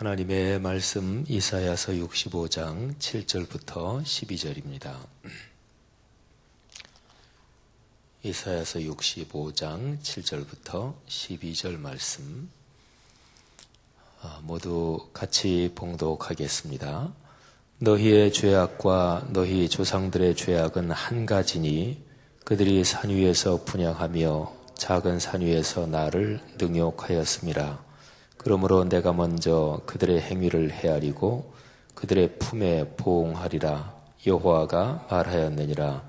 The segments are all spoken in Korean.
하나님의 말씀 이사야서 65장 7절부터 12절입니다. 이사야서 65장 7절부터 12절 말씀 모두 같이 봉독하겠습니다. 너희의 죄악과 너희 조상들의 죄악은 한 가지니 그들이 산 위에서 분향하며 작은 산 위에서 나를 능욕하였음이라. 그러므로 내가 먼저 그들의 행위를 헤아리고 그들의 품에 보응하리라. 여호와가 말하였느니라.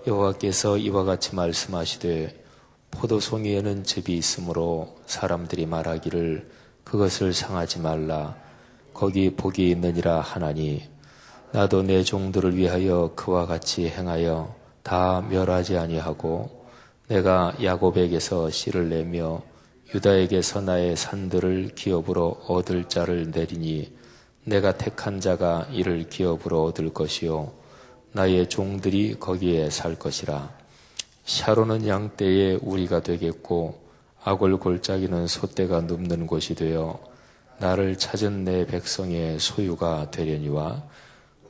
여호와께서 이와 같이 말씀하시되 포도송이에는 즙이 있으므로 사람들이 말하기를 그것을 상하지 말라. 거기 복이 있느니라 하나니 나도 내 종들을 위하여 그와 같이 행하여 다 멸하지 아니하고 내가 야곱에게서 씨를 내며 유다에게서 나의 산들을 기업으로 얻을 자를 내리니 내가 택한 자가 이를 기업으로 얻을 것이요 나의 종들이 거기에 살 것이라. 샤론은 양떼의 우리가 되겠고 아골 골짜기는 소떼가 눕는 곳이 되어 나를 찾은 내 백성의 소유가 되려니와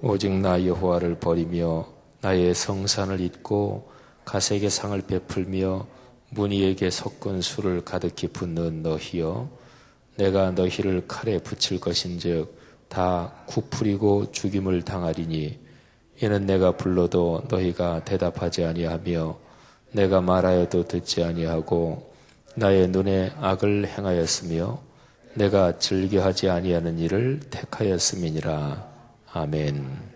오직 나 여호와를 버리며 나의 성산을 잊고 가색의 상을 베풀며 무니에게 섞은 술을 가득히 붓는 너희여, 내가 너희를 칼에 붙일 것인즉 다 굽풀이고 죽임을 당하리니 이는 내가 불러도 너희가 대답하지 아니하며 내가 말하여도 듣지 아니하고 나의 눈에 악을 행하였으며 내가 즐겨하지 아니하는 일을 택하였음이니라. 아멘.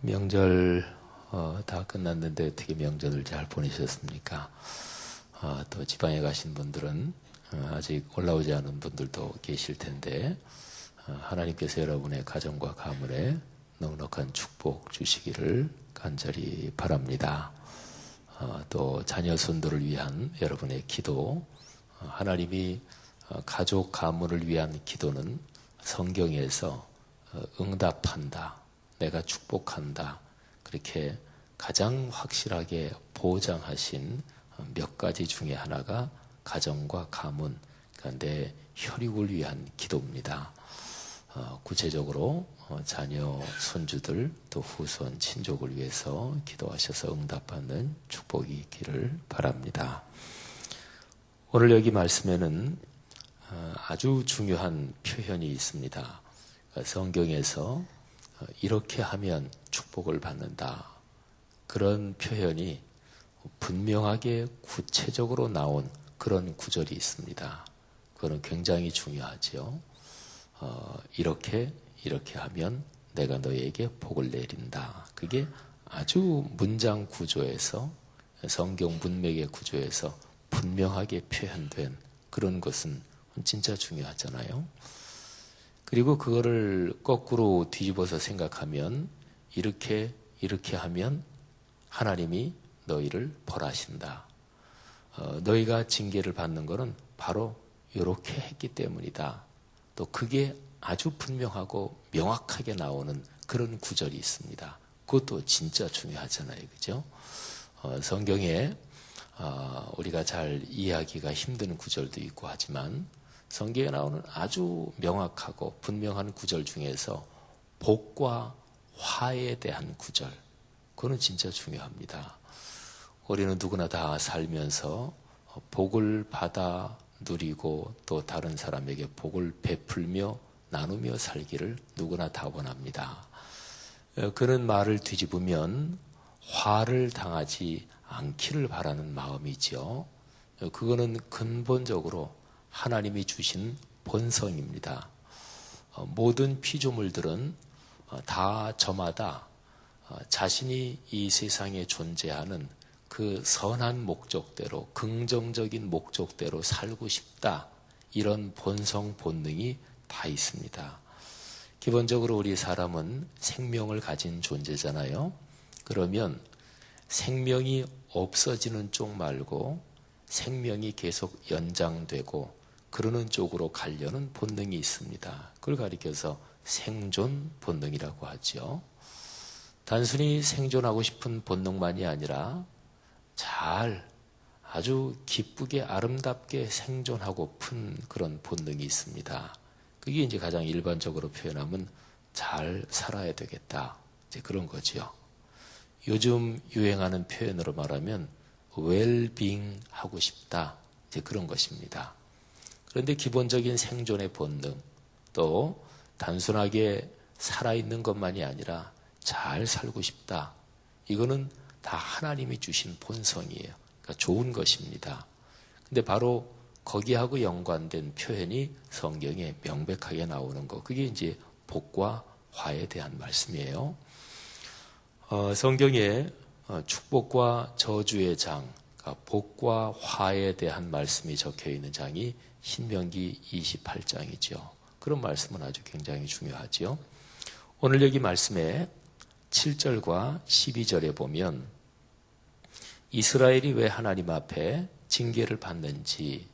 명절 다 끝났는데 어떻게 명절을 잘 보내셨습니까? 또 지방에 가신 분들은 아직 올라오지 않은 분들도 계실 텐데 하나님께서 여러분의 가정과 가문에 넉넉한 축복 주시기를 간절히 바랍니다. 또 자녀 손들을 위한 여러분의 기도, 하나님이 가족 가문을 위한 기도는 성경에서 응답한다, 내가 축복한다, 그렇게 가장 확실하게 보장하신 몇 가지 중에 하나가 가정과 가문, 그러니까 내 혈육을 위한 기도입니다. 구체적으로 자녀, 손주들, 또 후손, 친족을 위해서 기도하셔서 응답받는 축복이 있기를 바랍니다. 오늘 여기 말씀에는 아주 중요한 표현이 있습니다. 성경에서 이렇게 하면 축복을 받는다. 그런 표현이 분명하게 구체적으로 나온 그런 구절이 있습니다. 그거는 굉장히 중요하죠. 이렇게 하면 내가 너에게 복을 내린다. 그게 아주 문장 구조에서, 성경 문맥의 구조에서 분명하게 표현된 그런 것은 진짜 중요하잖아요. 그리고 그거를 거꾸로 뒤집어서 생각하면 이렇게 하면 하나님이 너희를 벌하신다. 너희가 징계를 받는 것은 바로 이렇게 했기 때문이다. 또 그게 아주 분명하고 명확하게 나오는 그런 구절이 있습니다. 그것도 진짜 중요하잖아요. 그죠? 성경에 우리가 잘 이해하기가 힘든 구절도 있고 하지만 성경에 나오는 아주 명확하고 분명한 구절 중에서 복과 화에 대한 구절, 그거는 진짜 중요합니다. 우리는 누구나 다 살면서 복을 받아 누리고 또 다른 사람에게 복을 베풀며 나누며 살기를 누구나 다 원합니다. 그런 말을 뒤집으면 화를 당하지 않기를 바라는 마음이죠. 그거는 근본적으로 하나님이 주신 본성입니다. 모든 피조물들은 다 저마다 자신이 이 세상에 존재하는 그 선한 목적대로, 긍정적인 목적대로 살고 싶다, 이런 본성, 본능이 다 있습니다. 기본적으로 우리 사람은 생명을 가진 존재잖아요. 그러면 생명이 없어지는 쪽 말고 생명이 계속 연장되고 그러는 쪽으로 가려는 본능이 있습니다. 그걸 가리켜서 생존 본능이라고 하죠. 단순히 생존하고 싶은 본능만이 아니라 잘 아주 기쁘게 아름답게 생존하고픈 그런 본능이 있습니다. 그게 이제 가장 일반적으로 표현하면 잘 살아야 되겠다. 이제 그런 거죠. 요즘 유행하는 표현으로 말하면 웰빙 하고 싶다. 이제 그런 것입니다. 그런데 기본적인 생존의 본능, 또 단순하게 살아있는 것만이 아니라 잘 살고 싶다. 이거는 다 하나님이 주신 본성이에요. 그러니까 좋은 것입니다. 근데 바로 거기하고 연관된 표현이 성경에 명백하게 나오는 것. 그게 이제 복과 화에 대한 말씀이에요. 성경에 축복과 저주의 장, 그러니까 복과 화에 대한 말씀이 적혀 있는 장이 신명기 28장이죠. 그런 말씀은 아주 굉장히 중요하죠. 오늘 여기 말씀에 7절과 12절에 보면 이스라엘이 왜 하나님 앞에 징계를 받는지,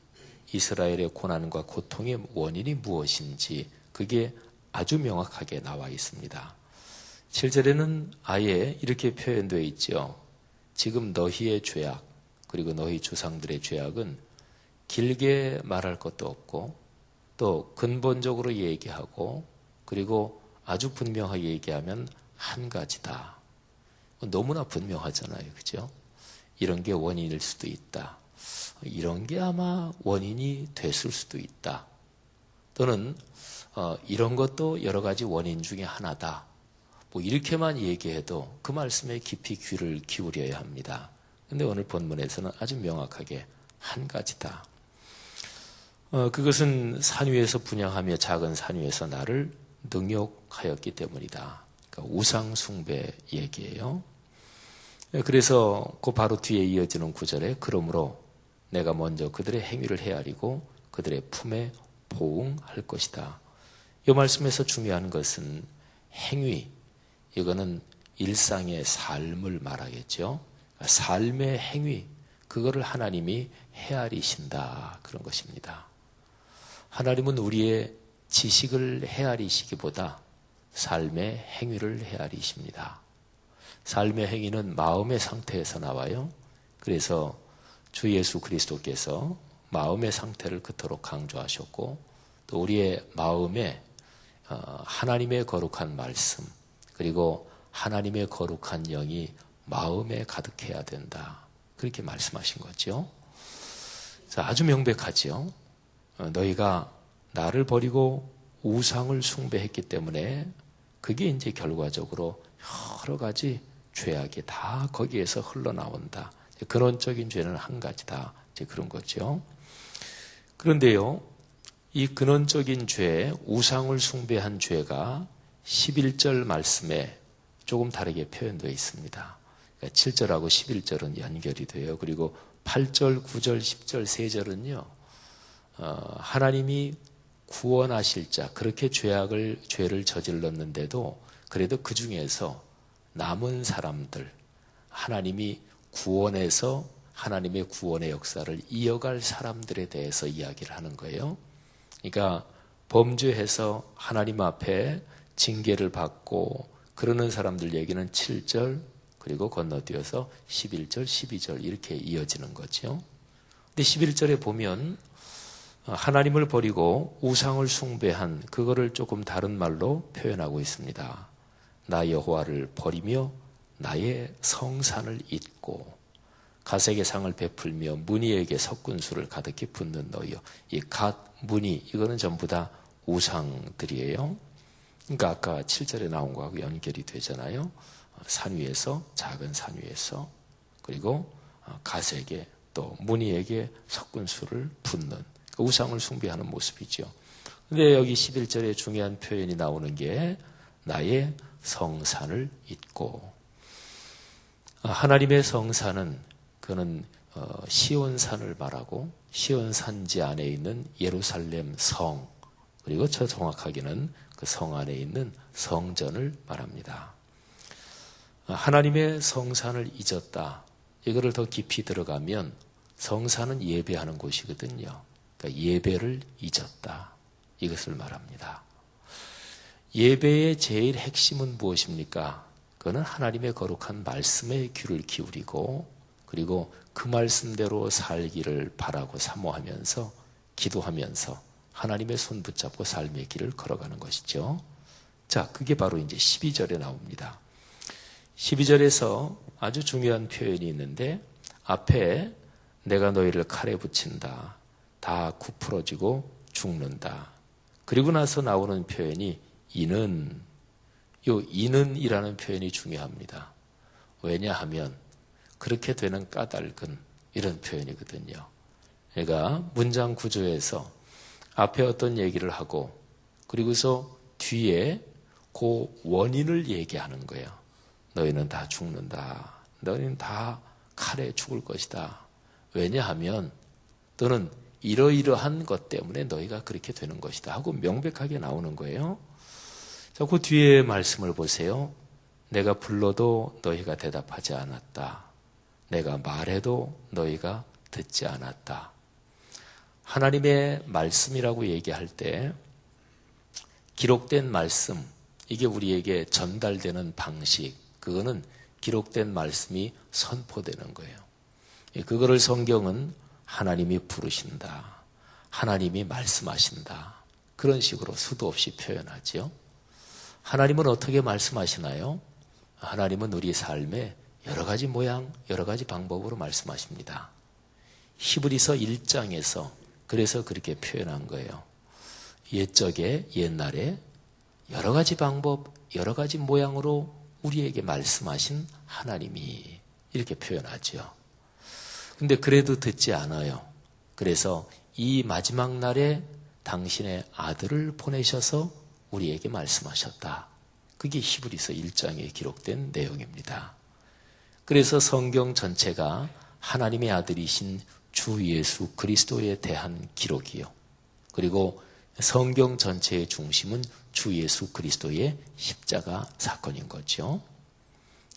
이스라엘의 고난과 고통의 원인이 무엇인지 그게 아주 명확하게 나와 있습니다. 7절에는 아예 이렇게 표현되어 있죠. 지금 너희의 죄악, 그리고 너희 조상들의 죄악은 길게 말할 것도 없고 또 근본적으로 얘기하고 그리고 아주 분명하게 얘기하면 한 가지다. 너무나 분명하잖아요. 그죠? 이런 게 원인일 수도 있다. 이런 게 아마 원인이 됐을 수도 있다. 또는 이런 것도 여러 가지 원인 중에 하나다. 뭐 이렇게만 얘기해도 그 말씀에 깊이 귀를 기울여야 합니다. 근데 오늘 본문에서는 아주 명확하게 한 가지다. 그것은 산 위에서 분양하며 작은 산 위에서 나를 능욕하였기 때문이다. 그러니까 우상 숭배 얘기예요. 그래서 그 바로 뒤에 이어지는 구절에 그러므로 내가 먼저 그들의 행위를 헤아리고 그들의 품에 보응할 것이다. 이 말씀에서 중요한 것은 행위, 이거는 일상의 삶을 말하겠죠. 삶의 행위, 그거를 하나님이 헤아리신다. 그런 것입니다. 하나님은 우리의 지식을 헤아리시기보다 삶의 행위를 헤아리십니다. 삶의 행위는 마음의 상태에서 나와요. 그래서 주 예수 그리스도께서 마음의 상태를 그토록 강조하셨고 또 우리의 마음에 하나님의 거룩한 말씀 그리고 하나님의 거룩한 영이 마음에 가득해야 된다. 그렇게 말씀하신 거죠. 아주 명백하죠. 너희가 나를 버리고 우상을 숭배했기 때문에 그게 이제 결과적으로 여러 가지 죄악이 다 거기에서 흘러나온다. 근원적인 죄는 한 가지다. 이제 그런 거죠. 그런데요, 이 근원적인 죄, 우상을 숭배한 죄가 11절 말씀에 조금 다르게 표현되어 있습니다. 그러니까 7절하고 11절은 연결이 돼요. 그리고 8절, 9절, 10절, 3절은요, 하나님이 구원하실 자, 그렇게 죄를 저질렀는데도 그래도 그 중에서 남은 사람들, 하나님이 구원해서 하나님의 구원의 역사를 이어갈 사람들에 대해서 이야기를 하는 거예요. 그러니까 범죄해서 하나님 앞에 징계를 받고 그러는 사람들 얘기는 7절 그리고 건너뛰어서 11절, 12절 이렇게 이어지는 거죠. 근데 11절에 보면 하나님을 버리고 우상을 숭배한 그거를 조금 다른 말로 표현하고 있습니다. 나 여호와를 버리며 나의 성산을 잊고 가색의 상을 베풀며 무니에게 석군수를 가득히 붓는 너희여. 이 갓, 무니 이거는 전부 다 우상들이에요. 그러니까 아까 7절에 나온 거하고 연결이 되잖아요. 산 위에서, 작은 산 위에서, 그리고 가색에 또 무니에게 석군수를 붓는 우상을 숭배하는 모습이죠. 근데 여기 11절에 중요한 표현이 나오는 게 나의 성산을 잊고, 하나님의 성산은 그는 시온산을 말하고 시온산지 안에 있는 예루살렘 성, 그리고 저 정확하게는 그 성 안에 있는 성전을 말합니다. 하나님의 성산을 잊었다. 이거를 더 깊이 들어가면 성산은 예배하는 곳이거든요. 그러니까 예배를 잊었다. 이것을 말합니다. 예배의 제일 핵심은 무엇입니까? 그거는 하나님의 거룩한 말씀에 귀를 기울이고 그리고 그 말씀대로 살기를 바라고 사모하면서 기도하면서 하나님의 손 붙잡고 삶의 길을 걸어가는 것이죠. 자, 그게 바로 이제 12절에 나옵니다. 12절에서 아주 중요한 표현이 있는데 앞에 내가 너희를 칼에 붙인다. 다 굽풀어지고 죽는다. 그리고 나서 나오는 표현이 이는, 요 이는이라는 표현이 중요합니다. 왜냐하면 그렇게 되는 까닭은 이런 표현이거든요. 그러니까 문장 구조에서 앞에 어떤 얘기를 하고 그리고서 뒤에 그 원인을 얘기하는 거예요. 너희는 다 죽는다. 너희는 다 칼에 죽을 것이다. 왜냐하면 너는 이러이러한 것 때문에 너희가 그렇게 되는 것이다 하고 명백하게 나오는 거예요. 자, 그 뒤에 말씀을 보세요. 내가 불러도 너희가 대답하지 않았다. 내가 말해도 너희가 듣지 않았다. 하나님의 말씀이라고 얘기할 때 기록된 말씀, 이게 우리에게 전달되는 방식, 그거는 기록된 말씀이 선포되는 거예요. 그거를 성경은 하나님이 부르신다. 하나님이 말씀하신다. 그런 식으로 수도 없이 표현하죠. 하나님은 어떻게 말씀하시나요? 하나님은 우리 삶에 여러 가지 모양, 여러 가지 방법으로 말씀하십니다. 히브리서 1장에서 그래서 그렇게 표현한 거예요. 옛날에 여러 가지 방법, 여러 가지 모양으로 우리에게 말씀하신 하나님이 이렇게 표현하죠. 근데 그래도 듣지 않아요. 그래서 이 마지막 날에 당신의 아들을 보내셔서 우리에게 말씀하셨다. 그게 히브리서 1장에 기록된 내용입니다. 그래서 성경 전체가 하나님의 아들이신 주 예수 그리스도에 대한 기록이요. 그리고 성경 전체의 중심은 주 예수 그리스도의 십자가 사건인 거죠.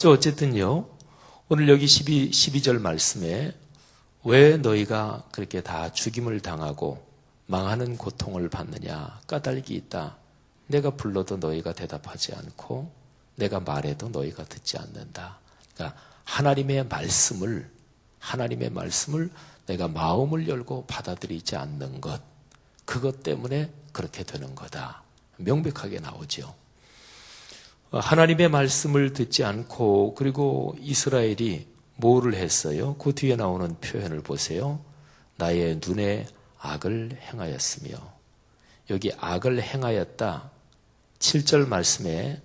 어쨌든요, 오늘 여기 12절 말씀에 왜 너희가 그렇게 다 죽임을 당하고 망하는 고통을 받느냐? 까닭이 있다. 내가 불러도 너희가 대답하지 않고 내가 말해도 너희가 듣지 않는다. 그러니까 하나님의 말씀을 내가 마음을 열고 받아들이지 않는 것, 그것 때문에 그렇게 되는 거다. 명백하게 나오죠. 하나님의 말씀을 듣지 않고 그리고 이스라엘이 뭐를 했어요? 그 뒤에 나오는 표현을 보세요. 나의 눈에 악을 행하였으며, 여기 악을 행하였다. 7절 말씀에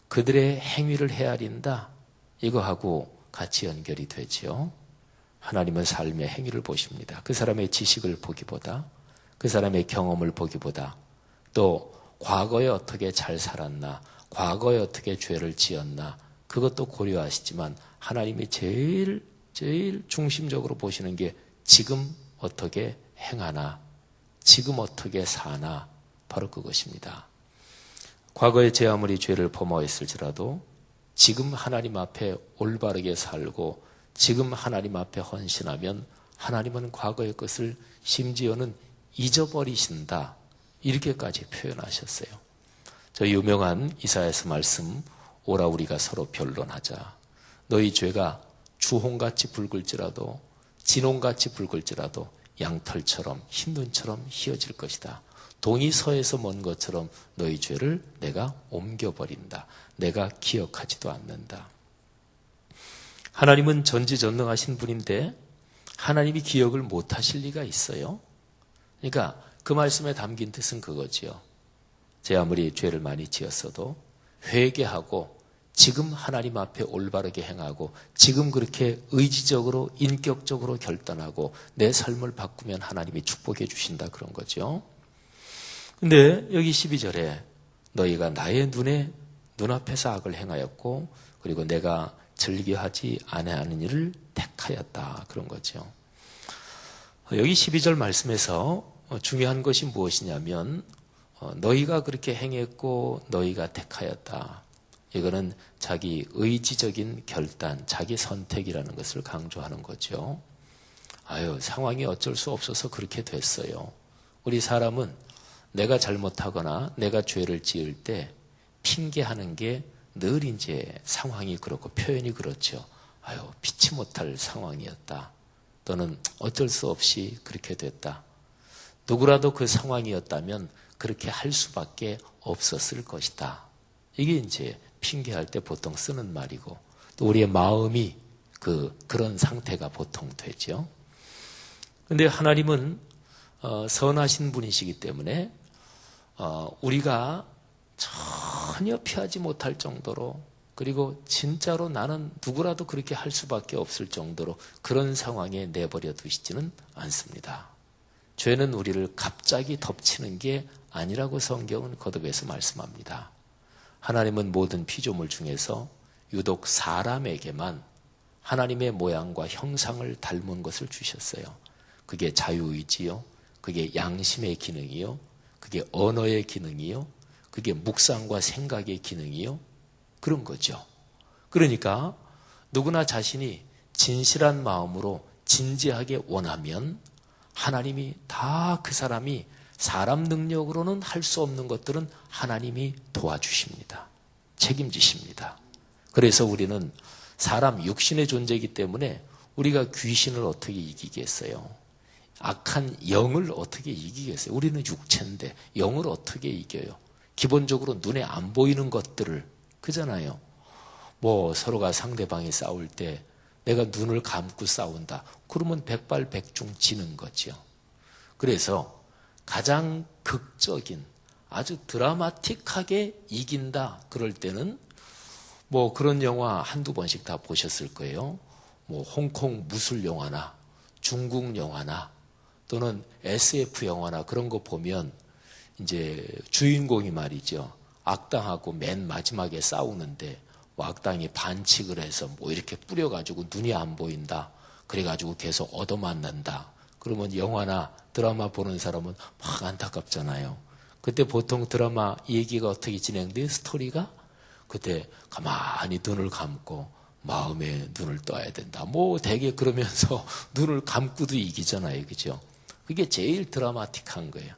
그들의 행위를 헤아린다. 이거하고 같이 연결이 되죠. 하나님은 삶의 행위를 보십니다. 그 사람의 지식을 보기보다, 그 사람의 경험을 보기보다, 또 과거에 어떻게 잘 살았나, 과거에 어떻게 죄를 지었나, 그것도 고려하시지만 하나님이 제일 중심적으로 보시는 게 지금 어떻게 행하나, 지금 어떻게 사나, 바로 그것입니다. 과거에 제 아무리 죄를 범하였을지라도 지금 하나님 앞에 올바르게 살고 지금 하나님 앞에 헌신하면 하나님은 과거의 것을 심지어는 잊어버리신다. 이렇게까지 표현하셨어요. 저 유명한 이사야서 말씀, 오라 우리가 서로 변론하자. 너희 죄가 주홍같이 붉을지라도 진홍같이 붉을지라도 양털처럼 흰 눈처럼 희어질 것이다. 동이 서에서 먼 것처럼 너희 죄를 내가 옮겨버린다. 내가 기억하지도 않는다. 하나님은 전지전능하신 분인데 하나님이 기억을 못하실 리가 있어요? 그러니까 그 말씀에 담긴 뜻은 그거지요. 제 아무리 죄를 많이 지었어도 회개하고 지금 하나님 앞에 올바르게 행하고 지금 그렇게 의지적으로 인격적으로 결단하고 내 삶을 바꾸면 하나님이 축복해 주신다, 그런 거죠. 근데 여기 12절에 너희가 나의 눈앞에서 악을 행하였고 그리고 내가 즐겨하지 아니하는 일을 택하였다, 그런 거죠. 여기 12절 말씀에서 중요한 것이 무엇이냐면 너희가 그렇게 행했고 너희가 택하였다. 이거는 자기 의지적인 결단, 자기 선택이라는 것을 강조하는 거죠. 상황이 어쩔 수 없어서 그렇게 됐어요. 우리 사람은 내가 잘못하거나 내가 죄를 지을 때 핑계하는 게 늘 이제 상황이 그렇고 표현이 그렇죠. 피치 못할 상황이었다. 또는 어쩔 수 없이 그렇게 됐다. 누구라도 그 상황이었다면 그렇게 할 수밖에 없었을 것이다. 이게 이제 핑계할 때 보통 쓰는 말이고, 또 우리의 마음이 그런 상태가 보통 되죠. 근데 하나님은 선하신 분이시기 때문에 우리가 전혀 피하지 못할 정도로, 그리고 진짜로 나는 누구라도 그렇게 할 수밖에 없을 정도로 그런 상황에 내버려 두시지는 않습니다. 죄는 우리를 갑자기 덮치는 게 아니라고 성경은 거듭해서 말씀합니다. 하나님은 모든 피조물 중에서 유독 사람에게만 하나님의 모양과 형상을 닮은 것을 주셨어요. 그게 자유의지요, 그게 양심의 기능이요, 그게 언어의 기능이요, 그게 묵상과 생각의 기능이요, 그런 거죠. 그러니까 누구나 자신이 진실한 마음으로 진지하게 원하면 하나님이 다 그 사람이 사람 능력으로는 할 수 없는 것들은 하나님이 도와주십니다. 책임지십니다. 그래서 우리는 사람 육신의 존재이기 때문에 우리가 귀신을 어떻게 이기겠어요? 악한 영을 어떻게 이기겠어요? 우리는 육체인데 영을 어떻게 이겨요? 기본적으로 눈에 안 보이는 것들을, 그잖아요. 서로가 상대방이 싸울 때 내가 눈을 감고 싸운다. 그러면 백발백중 지는 거죠. 그래서 가장 극적인, 아주 드라마틱하게 이긴다. 그럴 때는 그런 영화 한두 번씩 다 보셨을 거예요. 홍콩 무술 영화나 중국 영화나 또는 SF 영화나 그런 거 보면 이제 주인공이 말이죠. 악당하고 맨 마지막에 싸우는데 악당이 반칙을 해서 이렇게 뿌려가지고 눈이 안 보인다. 그래가지고 계속 얻어맞는다. 그러면 영화나 드라마 보는 사람은 막 안타깝잖아요. 그때 보통 드라마 얘기가 어떻게 진행돼요? 스토리가? 그때 가만히 눈을 감고 마음에 눈을 떠야 된다. 되게 그러면서 눈을 감고도 이기잖아요. 그죠? 그게 제일 드라마틱한 거예요.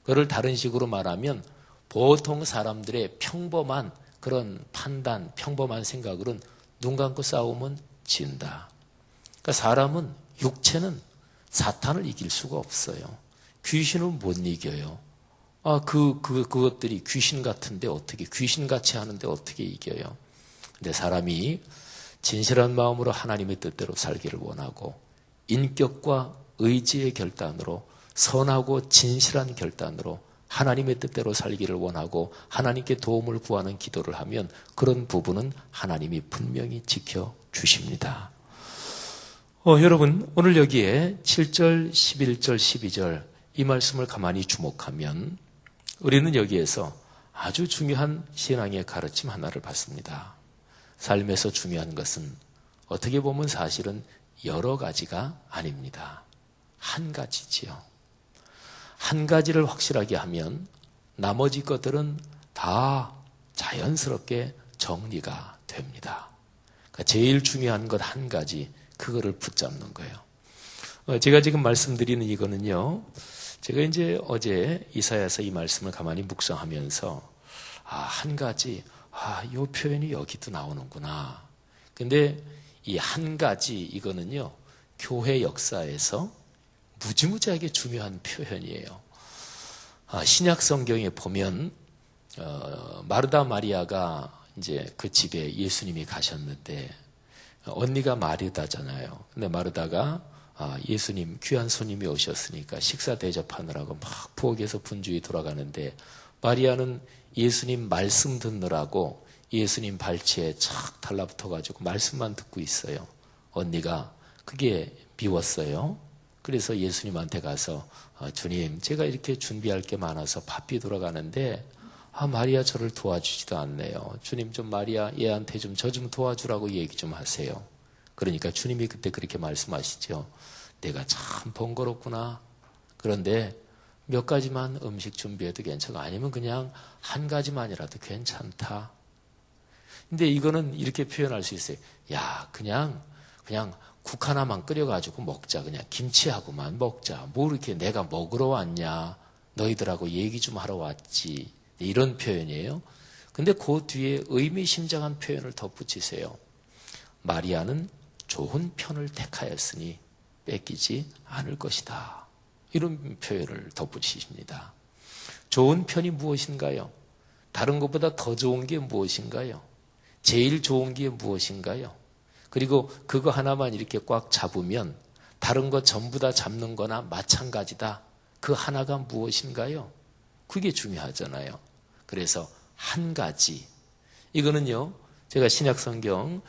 그걸 다른 식으로 말하면 보통 사람들의 평범한 그런 판단, 평범한 생각으로는 눈 감고 싸우면 진다. 그러니까 사람은, 육체는 사탄을 이길 수가 없어요. 귀신은 못 이겨요. 그것들이 귀신 같은데 어떻게, 귀신같이 하는데 어떻게 이겨요? 근데 사람이 진실한 마음으로 하나님의 뜻대로 살기를 원하고 인격과 의지의 결단으로, 선하고 진실한 결단으로 하나님의 뜻대로 살기를 원하고 하나님께 도움을 구하는 기도를 하면 그런 부분은 하나님이 분명히 지켜주십니다. 여러분, 오늘 여기에 7절, 11절, 12절 이 말씀을 가만히 주목하면 우리는 여기에서 아주 중요한 신앙의 가르침 하나를 받습니다. 삶에서 중요한 것은 어떻게 보면 사실은 여러 가지가 아닙니다. 한 가지지요. 한 가지를 확실하게 하면 나머지 것들은 다 자연스럽게 정리가 됩니다. 그러니까 제일 중요한 것 한 가지, 그거를 붙잡는 거예요. 제가 지금 말씀드리는 이거는요, 제가 이제 어제 이사야서 이 말씀을 가만히 묵상하면서 한 가지, 이 표현이 여기도 나오는구나. 근데 이 한 가지 이거는요, 교회 역사에서 무지무지하게 중요한 표현이에요. 신약 성경에 보면 마르다 마리아가 이제 그 집에 예수님이 가셨는데 언니가 마르다잖아요. 근데 마르다가 예수님 귀한 손님이 오셨으니까 식사 대접하느라고 막 부엌에서 분주히 돌아가는데 마리아는 예수님 말씀 듣느라고 예수님 발치에 착 달라붙어가지고 말씀만 듣고 있어요. 언니가 그게 미웠어요. 그래서 예수님한테 가서 주님, 제가 이렇게 준비할 게 많아서 바삐 돌아가는데 마리아 저를 도와주지도 않네요. 주님 좀 마리아 얘한테 좀 저 좀 도와주라고 얘기 좀 하세요. 그러니까 주님이 그때 그렇게 말씀하시죠. 내가 참 번거롭구나. 그런데 몇 가지만 음식 준비해도 괜찮아. 아니면 그냥 한 가지만이라도 괜찮다. 근데 이거는 이렇게 표현할 수 있어요. 야, 그냥 국 하나만 끓여가지고 먹자. 그냥 김치하고만 먹자. 뭐 이렇게 내가 먹으러 왔냐. 너희들하고 얘기 좀 하러 왔지. 이런 표현이에요. 근데 그 뒤에 의미심장한 표현을 덧붙이세요. 마리아는 좋은 편을 택하였으니 뺏기지 않을 것이다. 이런 표현을 덧붙이십니다. 좋은 편이 무엇인가요? 다른 것보다 더 좋은 게 무엇인가요? 제일 좋은 게 무엇인가요? 그리고 그거 하나만 이렇게 꽉 잡으면 다른 것 전부 다 잡는 거나 마찬가지다. 그 하나가 무엇인가요? 그게 중요하잖아요. 그래서 한 가지. 이거는요, 제가 신약성경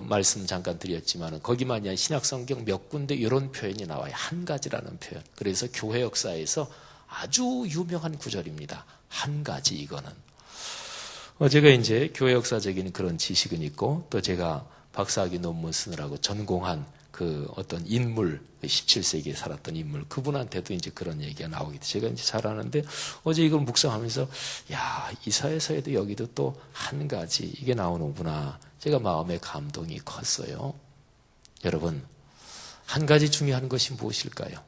말씀 잠깐 드렸지만 거기만이 아니라 신약성경 몇 군데 이런 표현이 나와요. 한 가지라는 표현. 그래서 교회 역사에서 아주 유명한 구절입니다. 한 가지 이거는. 제가 이제 교회 역사적인 그런 지식은 있고 또 제가 박사학위 논문 쓰느라고 전공한 그 어떤 인물, 17세기에 살았던 인물, 그분한테도 이제 그런 얘기가 나오기 때문에 제가 이제 잘 아는데 어제 이걸 묵상하면서 야, 이사야서에도 여기도 또 한 가지 이게 나오는구나. 제가 마음의 감동이 컸어요. 여러분, 한 가지 중요한 것이 무엇일까요?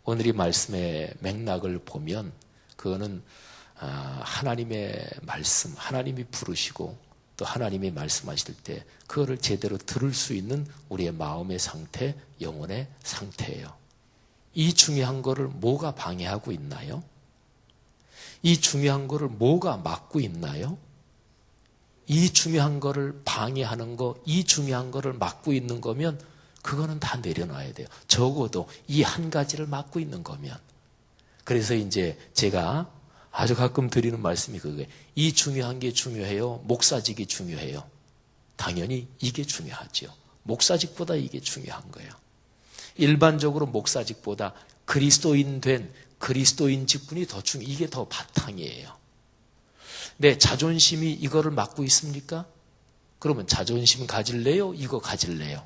오늘 이 말씀의 맥락을 보면 그거는 하나님의 말씀, 하나님이 부르시고 또 하나님이 말씀하실 때 그거를 제대로 들을 수 있는 우리의 마음의 상태, 영혼의 상태예요. 이 중요한 거를 뭐가 방해하고 있나요? 이 중요한 거를 뭐가 막고 있나요? 이 중요한 거를 방해하는 거, 이 중요한 거를 막고 있는 거면 그거는 다 내려놔야 돼요. 적어도 이 한 가지를 막고 있는 거면. 그래서 이제 제가 아주 가끔 드리는 말씀이 그거예요. 이 중요한 게 중요해요? 목사직이 중요해요? 당연히 이게 중요하죠. 목사직보다 이게 중요한 거예요. 일반적으로 목사직보다 그리스도인 된 그리스도인 직분이 더 이게 더 바탕이에요. 내 자존심이 이거를 막고 있습니까? 그러면 자존심 가질래요? 이거 가질래요?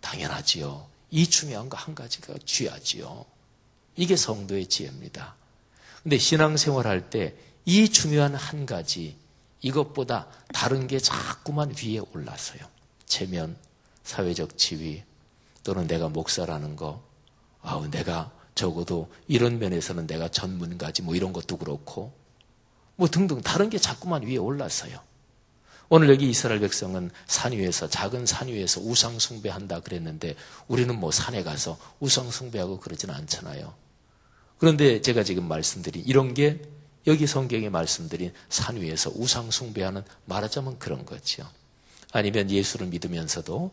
당연하지요. 이 중요한 거 한 가지가 쥐야지요. 이게 성도의 지혜입니다. 근데 신앙생활 할 때 이 중요한 한 가지, 이것보다 다른 게 자꾸만 위에 올라서요. 체면, 사회적 지위, 또는 내가 목사라는 거, 내가 적어도 이런 면에서는 내가 전문가지 뭐 이런 것도 그렇고 뭐 등등 다른 게 자꾸만 위에 올라서요. 오늘 여기 이스라엘 백성은 산 위에서 작은 산 위에서 우상 숭배한다 그랬는데 우리는 뭐 산에 가서 우상 숭배하고 그러지는 않잖아요. 그런데 제가 지금 말씀드린 이런 게 여기 성경에 말씀드린 산 위에서 우상 숭배하는 말하자면 그런 거죠. 아니면 예수를 믿으면서도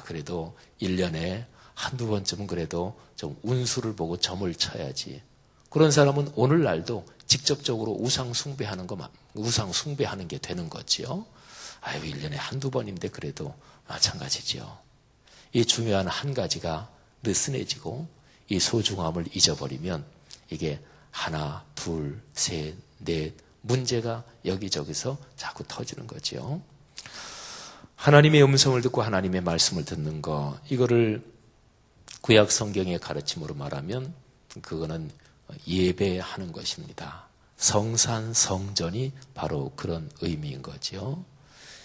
그래도 1년에 한두 번쯤은 그래도 좀 운수를 보고 점을 쳐야지. 그런 사람은 오늘날도 직접적으로 우상 숭배하는 게 되는 거지요. 1년에 한두 번인데 그래도 마찬가지죠. 이 중요한 한 가지가 느슨해지고 이 소중함을 잊어버리면 이게 하나, 둘, 셋, 넷 문제가 여기저기서 자꾸 터지는 거죠. 하나님의 음성을 듣고 하나님의 말씀을 듣는 거, 이거를 구약 성경의 가르침으로 말하면 그거는 예배하는 것입니다. 성산, 성전이 바로 그런 의미인 거죠.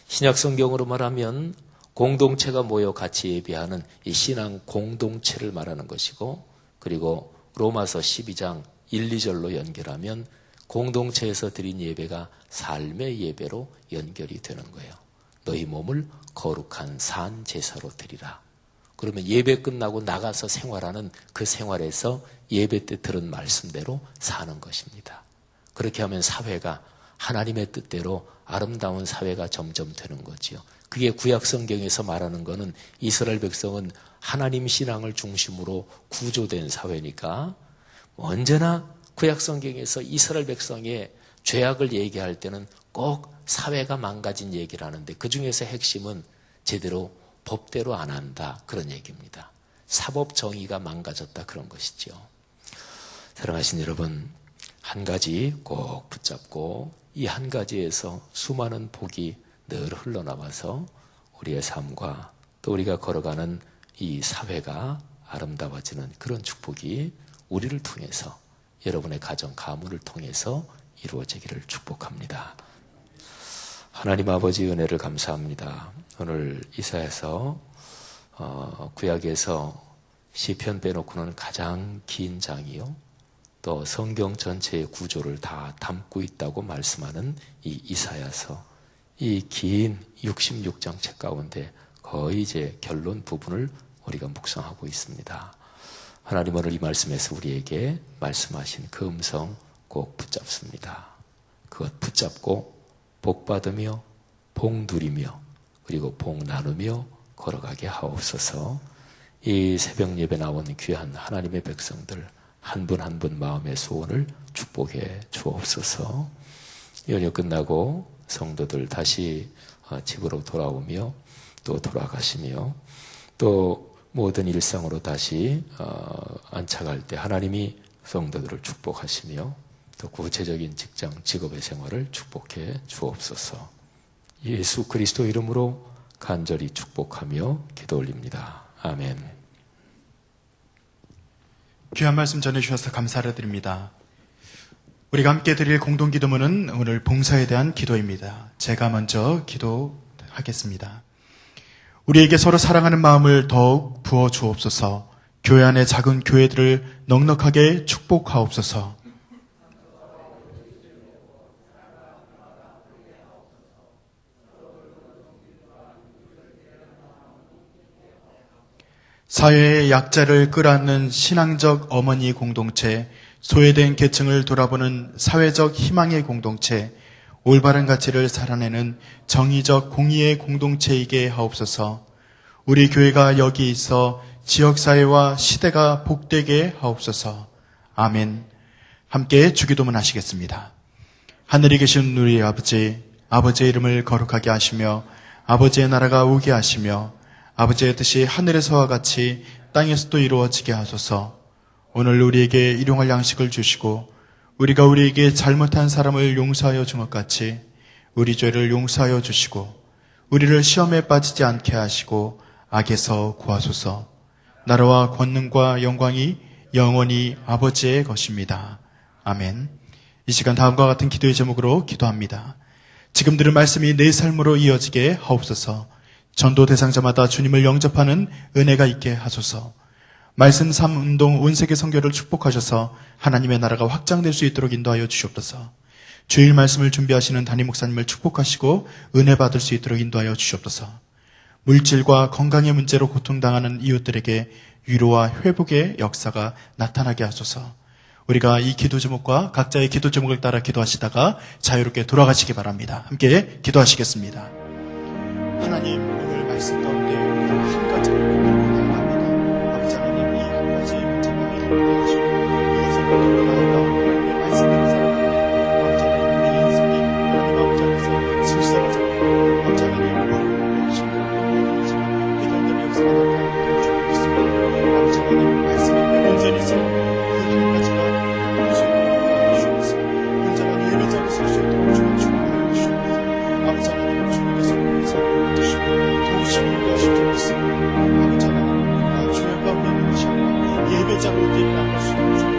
신약 성경으로 말하면 공동체가 모여 같이 예배하는 이 신앙 공동체를 말하는 것이고, 그리고 로마서 12장 1, 2절로 연결하면 공동체에서 드린 예배가 삶의 예배로 연결이 되는 거예요. 너희 몸을 거룩한 산 제사로 드리라. 그러면 예배 끝나고 나가서 생활하는 그 생활에서 예배 때 들은 말씀대로 사는 것입니다. 그렇게 하면 사회가 하나님의 뜻대로 아름다운 사회가 점점 되는 거지요. 그게 구약 성경에서 말하는 거는 이스라엘 백성은 하나님 신앙을 중심으로 구조된 사회니까 언제나 구약 성경에서 이스라엘 백성의 죄악을 얘기할 때는 꼭 사회가 망가진 얘기를 하는데 그중에서 핵심은 제대로 법대로 안 한다 그런 얘기입니다. 사법 정의가 망가졌다 그런 것이죠. 사랑하신 여러분, 한 가지 꼭 붙잡고 이 한 가지에서 수많은 복이 늘 흘러나와서 우리의 삶과 또 우리가 걸어가는 이 사회가 아름다워지는 그런 축복이 우리를 통해서 여러분의 가정 가문을 통해서 이루어지기를 축복합니다. 하나님 아버지 은혜를 감사합니다. 오늘 이사야서 구약에서 시편 빼놓고는 가장 긴 장이요. 또 성경 전체의 구조를 다 담고 있다고 말씀하는 이 이사야서, 이 긴 66장 책 가운데 거의 이제 결론 부분을 우리가 묵상하고 있습니다. 하나님 오늘 이 말씀에서 우리에게 말씀하신 그 음성 꼭 붙잡습니다. 그것 붙잡고 복 받으며 복 누리며 그리고 복 나누며 걸어가게 하옵소서. 이 새벽 예배 나온 귀한 하나님의 백성들 한 분 한 분 마음의 소원을 축복해 주옵소서. 연휴 끝나고 성도들 다시 집으로 돌아오며 또 돌아가시며 또 모든 일상으로 다시 안착할 때 하나님이 성도들을 축복하시며 또 구체적인 직장, 직업의 생활을 축복해 주옵소서. 예수 그리스도 이름으로 간절히 축복하며 기도 올립니다. 아멘. 귀한 말씀 전해주셔서 감사를 드립니다. 우리가 함께 드릴 공동기도문은 오늘 봉사에 대한 기도입니다. 제가 먼저 기도하겠습니다. 우리에게 서로 사랑하는 마음을 더욱 부어주옵소서. 교회 안의 작은 교회들을 넉넉하게 축복하옵소서. 사회의 약자를 끌어안는 신앙적 어머니 공동체, 소외된 계층을 돌아보는 사회적 희망의 공동체, 올바른 가치를 살아내는 정의적 공의의 공동체이게 하옵소서. 우리 교회가 여기 있어 지역사회와 시대가 복되게 하옵소서. 아멘. 함께 주기도문 하시겠습니다. 하늘에 계신 우리 아버지, 아버지의 이름을 거룩하게 하시며 아버지의 나라가 오게 하시며 아버지의 뜻이 하늘에서와 같이 땅에서도 이루어지게 하소서. 오늘 우리에게 일용할 양식을 주시고 우리가 우리에게 잘못한 사람을 용서하여 준 것 같이 우리 죄를 용서하여 주시고 우리를 시험에 빠지지 않게 하시고 악에서 구하소서. 나라와 권능과 영광이 영원히 아버지의 것입니다. 아멘. 이 시간 다음과 같은 기도의 제목으로 기도합니다. 지금 들은 말씀이 내 삶으로 이어지게 하옵소서. 전도 대상자마다 주님을 영접하는 은혜가 있게 하소서. 말씀 삶 운동 온 세계 선교를 축복하셔서 하나님의 나라가 확장될 수 있도록 인도하여 주시옵소서. 주일 말씀을 준비하시는 담임 목사님을 축복하시고 은혜 받을 수 있도록 인도하여 주시옵소서. 물질과 건강의 문제로 고통당하는 이웃들에게 위로와 회복의 역사가 나타나게 하소서. 우리가 이 기도 제목과 각자의 기도 제목을 따라 기도하시다가 자유롭게 돌아가시기 바랍니다. 함께 기도하시겠습니다. 하나님, 오늘 말씀 가운데 우리가 한 가지를 원합니다. 아버지 하나님, 이 한 가지 제목을 해주시고 이 제목을 나아가 이 말씀을 살아가는 아버지 하나님, 우리 인생이 하나님 아버지 안에서 질서를 아버지 하나님 원하는 것이고 해결되는 역사가 나타나는 줄 믿습니다. 아버지 하나님, 말씀이 온전히 있으면 그 한 가지가 무슨 주옵소서. 온전한 예배자로 설 수 있도록 주님 축복하여 주옵소서. 아버지 하나님, 주님께서 우리에서 드시고 도우시고 하실 줄 믿습니다. 아버지 하나님, 죄가 없는 것이 아니라 예배자로 되리라 할 수 있는